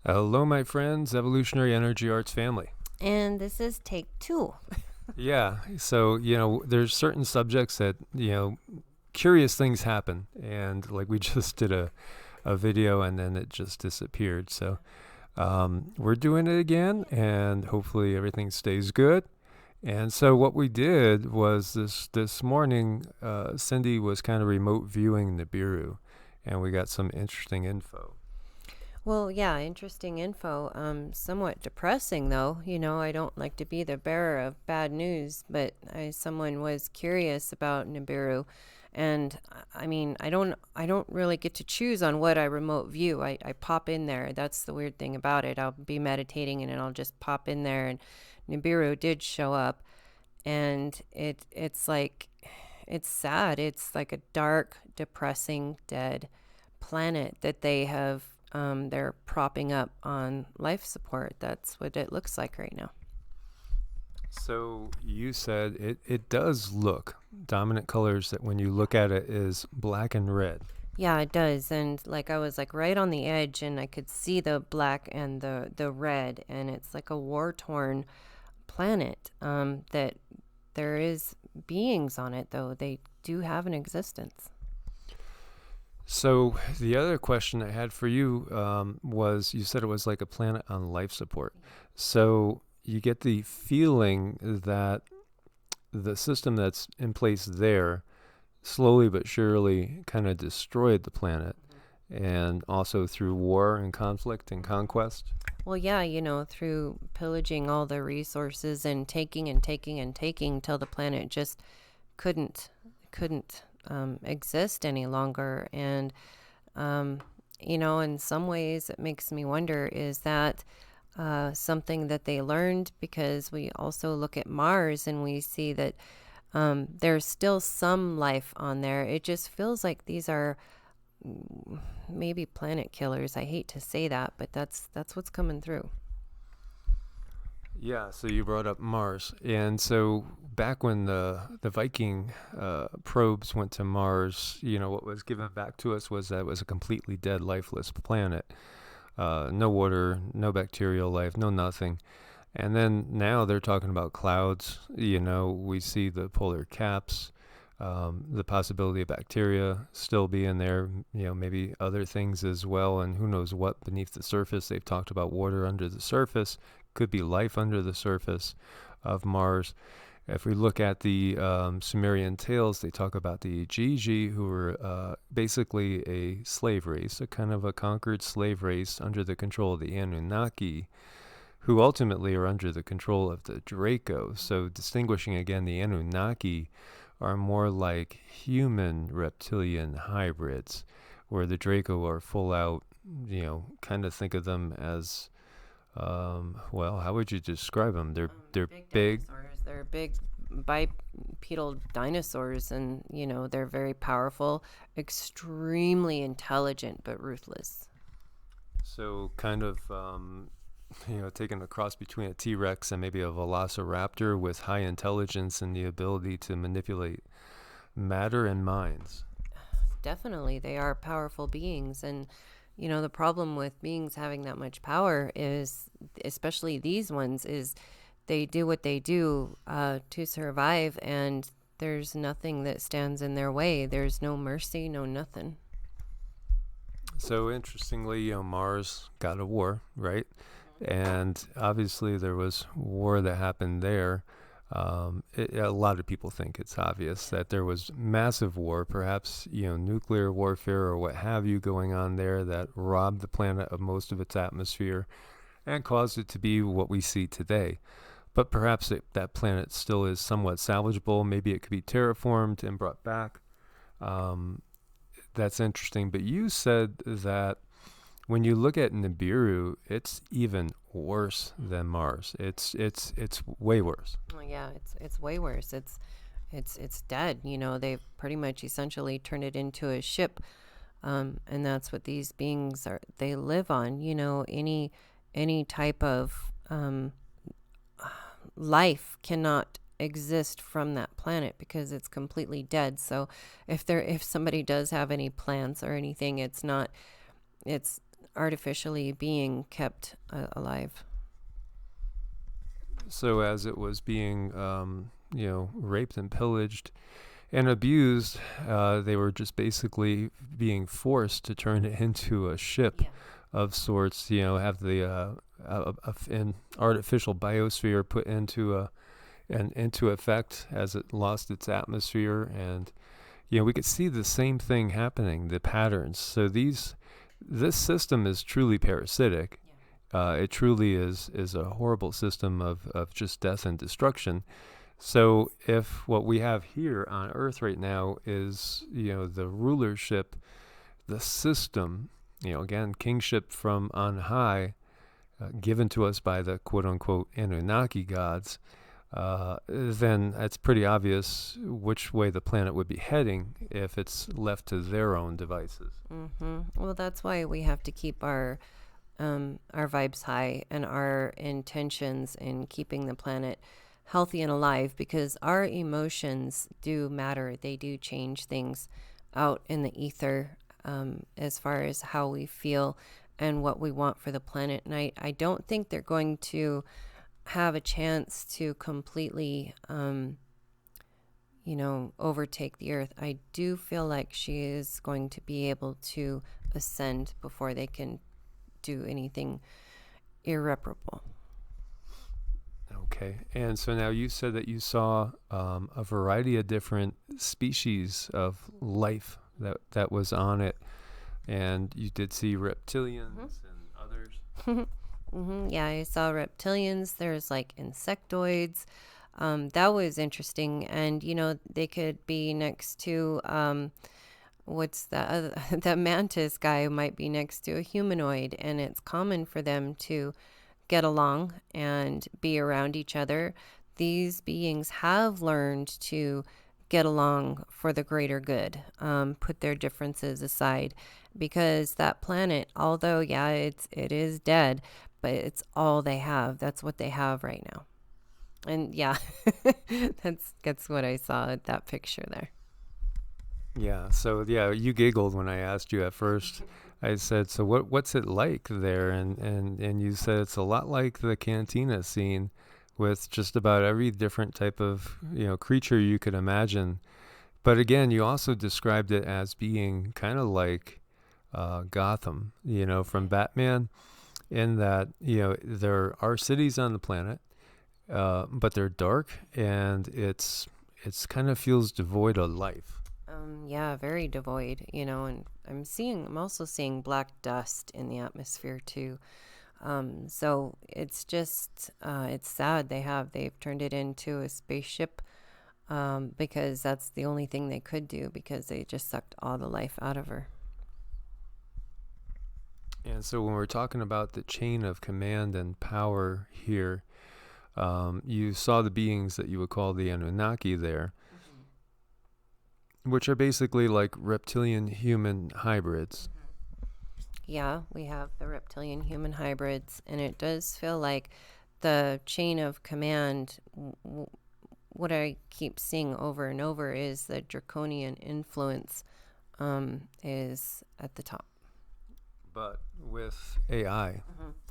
Hello, my friends, Evolutionary Energy Arts family. And this is take two. Yeah, so, there's certain subjects that, curious things happen. And like we just did a video and then it just disappeared. So we're doing it again and hopefully everything stays good. And so what we did was this morning, Cindy was kind of remote viewing Nibiru and we got some interesting info. Well, yeah, interesting info. Somewhat depressing, though. I don't like to be the bearer of bad news, but someone was curious about Nibiru, and I mean, I don't really get to choose on what I remote view. I pop in there. That's the weird thing about it. I'll be meditating, and then I'll just pop in there, and Nibiru did show up, and it's like, it's sad. It's like a dark, depressing, dead planet that they're propping up on life support. That's what it looks like right now. So you said it does look dominant colors that when you look at it is black and red. Yeah, it does. And like I was like right on the edge and I could see the black and the red, and it's like a war-torn planet, that there is beings on it, though. They do have an existence. So the other question I had for you was you said it was like a planet on life support. So you get the feeling that the system that's in place there slowly but surely kind of destroyed the planet, and also through war and conflict and conquest. Well, yeah, through pillaging all the resources and taking and taking and taking till the planet just couldn't exist any longer. And in some ways, it makes me wonder: is that something that they learned? Because we also look at Mars and we see that there's still some life on there. It just feels like these are maybe planet killers. I hate to say that, but that's what's coming through. Yeah, so you brought up Mars. And so back when the Viking probes went to Mars, what was given back to us was that it was a completely dead, lifeless planet. No water, no bacterial life, no nothing. And then now they're talking about clouds. We see the polar caps, the possibility of bacteria still being there, maybe other things as well, and who knows what beneath the surface. They've talked about water under the surface, could be life under the surface of Mars. If we look at the Sumerian tales, they talk about the Gigi, who were basically a slave race, a kind of a conquered slave race under the control of the Anunnaki, who ultimately are under the control of the Draco. So distinguishing again, the Anunnaki are more like human reptilian hybrids, where the Draco are full out, kind of think of them as, well, how would you describe them? They're Big big. dinosaurs. They're big bipedal dinosaurs, and they're very powerful, extremely intelligent, but ruthless. So kind of, taking a cross between a T-Rex and maybe a Velociraptor with high intelligence and the ability to manipulate matter and minds. Definitely, they are powerful beings. And, the problem with beings having that much power is, especially these ones, is they do what they do to survive, and there's nothing that stands in their way. There's no mercy, no nothing. So interestingly, Mars got a war, right? And obviously there was war that happened there. A lot of people think it's obvious that there was massive war, perhaps nuclear warfare or what have you going on there that robbed the planet of most of its atmosphere and caused it to be what we see today. But perhaps that planet still is somewhat salvageable. Maybe it could be terraformed and brought back. Um, that's interesting. But you said that when you look at Nibiru, it's even worse than Mars. It's way worse. Well, yeah, it's way worse. It's dead. They've pretty much essentially turned it into a ship, and that's what these beings are. They live on. Any type of life cannot exist from that planet because it's completely dead. So if somebody does have any plants or anything, it's artificially being kept alive. So as it was being, raped and pillaged and abused, they were just basically being forced to turn it into a ship Yeah. of sorts. Have the an artificial biosphere put into effect as it lost its atmosphere, and we could see the same thing happening, the patterns. So this system is truly parasitic. It truly is a horrible system of just death and destruction. So if what we have here on Earth right now is, the rulership, the system, again, kingship from on high, given to us by the quote unquote Anunnaki gods, then it's pretty obvious which way the planet would be heading if it's left to their own devices. Well, that's why we have to keep our vibes high and our intentions in keeping the planet healthy and alive, because our emotions do matter. They do change things out in the ether, as far as how we feel and what we want for the planet. And I don't think they're going to have a chance to completely, overtake the earth. I do feel like she is going to be able to ascend before they can do anything irreparable. Okay. And so now you said that you saw a variety of different species of life that was on it, and you did see reptilians and others. Yeah, I saw reptilians. There's like insectoids. That was interesting. And, they could be next to, what's the other, the mantis guy might be next to a humanoid. And it's common for them to get along and be around each other. These beings have learned to get along for the greater good, put their differences aside, because that planet, although, yeah, it is dead, but it's all they have. That's what they have right now. And yeah, that's what I saw at that picture there. Yeah. So yeah, you giggled when I asked you at first. I said, "So what's it like there?" And you said it's a lot like the cantina scene, with just about every different type of creature you could imagine. But again, you also described it as being kind of like Gotham, from Batman, in that there are cities on the planet, but they're dark, and it's kind of feels devoid of life. Yeah, very devoid, and I'm also seeing black dust in the atmosphere too. So it's just, it's sad. They've turned it into a spaceship, because that's the only thing they could do, because they just sucked all the life out of her. And so when we're talking about the chain of command and power here, you saw the beings that you would call the Anunnaki there, which are basically like reptilian human hybrids. Yeah, we have the reptilian human hybrids, and it does feel like the chain of command. What I keep seeing over and over is the draconian influence, is at the top. But with AI.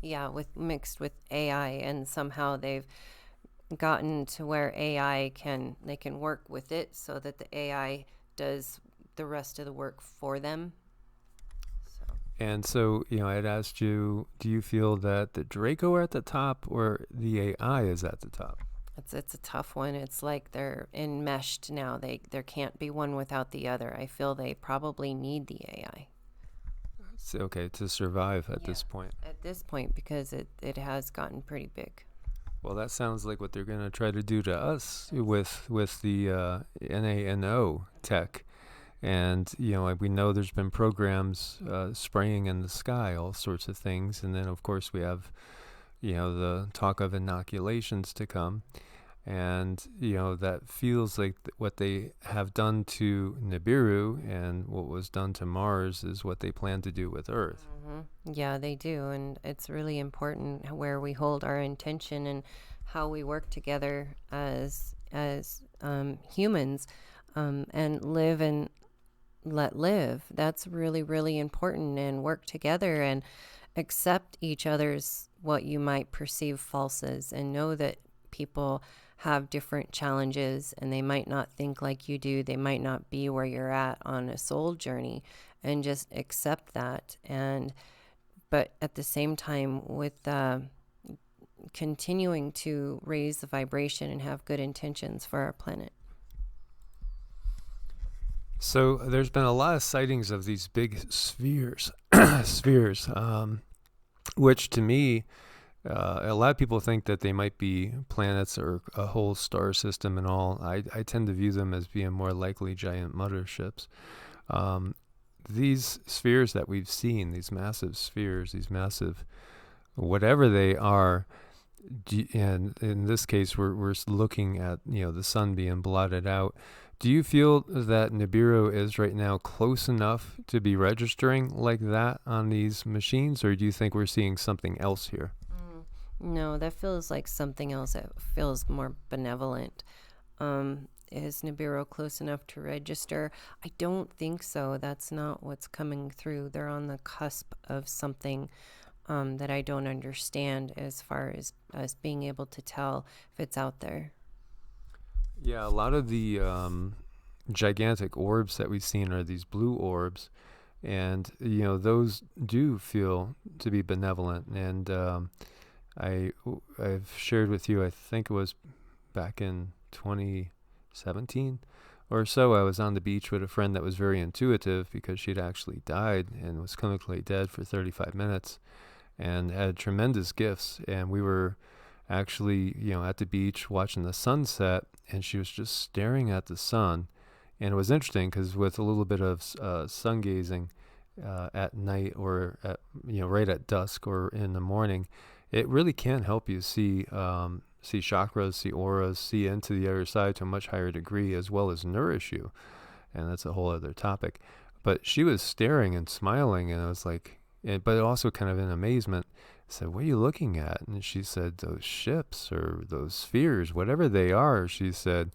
Yeah, mixed with AI, and somehow they've gotten to where they can work with it, so that the AI does the rest of the work for them. And so, I had asked you, do you feel that the Draco are at the top or the AI is at the top? It's a tough one. It's like they're enmeshed now. There can't be one without the other. I feel they probably need the AI. It's okay to survive at this point. At this point, because it has gotten pretty big. Well, that sounds like what they're going to try to do to us with the NANO tech. And, we know there's been programs spraying in the sky, all sorts of things. And then, of course, we have, the talk of inoculations to come. And, that feels like what they have done to Nibiru and what was done to Mars is what they plan to do with Earth. Yeah, they do. And it's really important where we hold our intention and how we work together as humans, and live let live. That's really, really important, and work together and accept each other's what you might perceive faults, and know that people have different challenges and they might not think like you do. They might not be where you're at on a soul journey, and just accept that. And but at the same time, with continuing to raise the vibration and have good intentions for our planet. So there's been a lot of sightings of these big spheres, spheres, which to me, a lot of people think that they might be planets or a whole star system and all. I tend to view them as being more likely giant motherships. These spheres that we've seen, these massive spheres, these massive, whatever they are, and in this case, we're looking at, the sun being blotted out. Do you feel that Nibiru is right now close enough to be registering like that on these machines, or do you think we're seeing something else here? No, that feels like something else. That feels more benevolent. Is Nibiru close enough to register? I don't think so. That's not what's coming through. They're on the cusp of something that I don't understand, as far as us being able to tell if it's out there. Yeah, a lot of the gigantic orbs that we've seen are these blue orbs, and those do feel to be benevolent. And I've shared with you, I think it was back in 2017 or so, I was on the beach with a friend that was very intuitive because she'd actually died and was clinically dead for 35 minutes and had tremendous gifts. And we were actually, at the beach watching the sunset, and she was just staring at the sun. And it was interesting because with a little bit of sun gazing at night, or right at dusk or in the morning, it really can help you see chakras, see auras, see into the other side to a much higher degree, as well as nourish you. And that's a whole other topic. But she was staring and smiling, and I was like, but also kind of in amazement. I said, "What are you looking at?" And she said, "Those ships or those spheres, whatever they are." She said,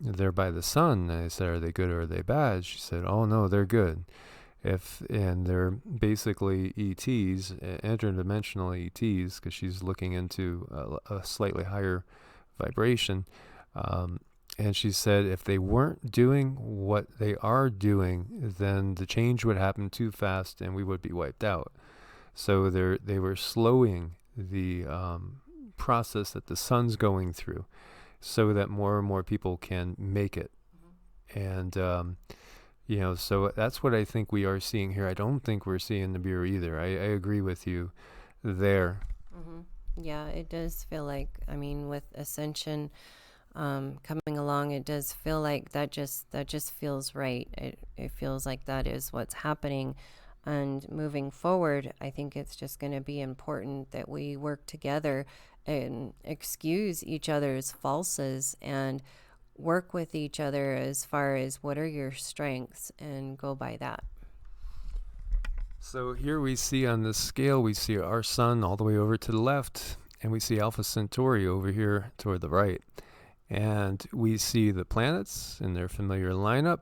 "They're by the sun." And I said, "Are they good or are they bad?" She said, "Oh no, they're good. And they're basically ETs, interdimensional ETs, because she's looking into a slightly higher vibration." And she said if they weren't doing what they are doing, then the change would happen too fast and we would be wiped out. So they were slowing the process that the sun's going through so that more and more people can make it. And, so that's what I think we are seeing here. I don't think we're seeing the Nibiru either. I agree with you there. Yeah, it does feel like, with ascension coming along, it does feel like that just feels right. It feels like that is what's happening. And moving forward, I think it's just going to be important that we work together and excuse each other's faults, and work with each other as far as what are your strengths, and go by that. So here we see on this scale, we see our sun all the way over to the left, and we see Alpha Centauri over here toward the right. And we see the planets in their familiar lineup.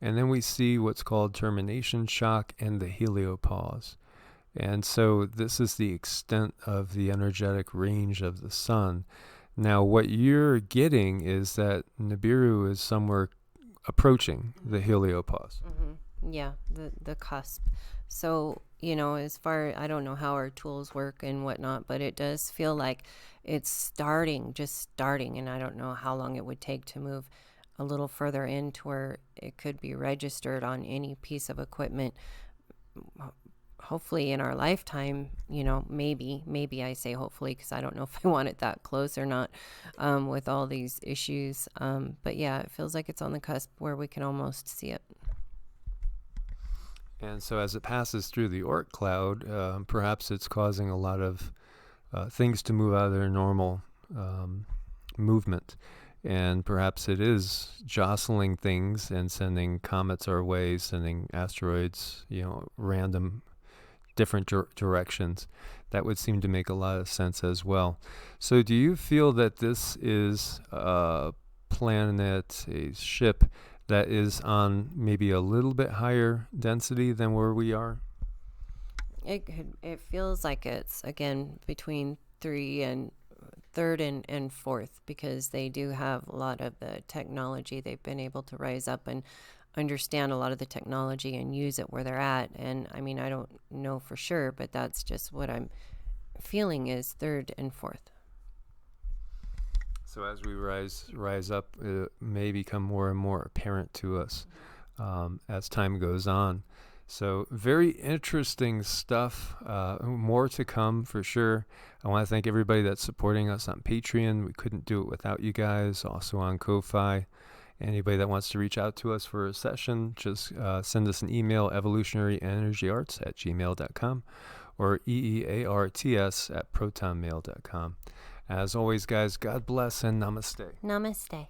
And then we see what's called termination shock and the heliopause. And so this is the extent of the energetic range of the sun. Now, what you're getting is that Nibiru is somewhere approaching the heliopause. Yeah, the cusp. So, as far, I don't know how our tools work and whatnot, but it does feel like it's just starting, and I don't know how long it would take to move a little further in to where it could be registered on any piece of equipment. Hopefully in our lifetime, maybe I say hopefully because I don't know if I want it that close or not, with all these issues. But yeah, it feels like it's on the cusp where we can almost see it. And so as it passes through the Oort cloud, perhaps it's causing a lot of things to move out of their normal movement. And perhaps it is jostling things and sending comets our way, sending asteroids, random different directions. That would seem to make a lot of sense as well. So do you feel that this is a planet, a ship that is on maybe a little bit higher density than where we are? It feels like it's again between third and fourth, because they do have a lot of the technology. They've been able to rise up and understand a lot of the technology and use it where they're at. And I mean, I don't know for sure, but that's just what I'm feeling is third and fourth. So as we rise up, it may become more and more apparent to us as time goes on. So very interesting stuff. More to come for sure. I want to thank everybody that's supporting us on Patreon. We couldn't do it without you guys. Also on Ko-Fi. Anybody that wants to reach out to us for a session, just send us an email, evolutionaryenergyarts@gmail.com or EEARTS@protonmail.com. As always, guys, God bless and namaste. Namaste.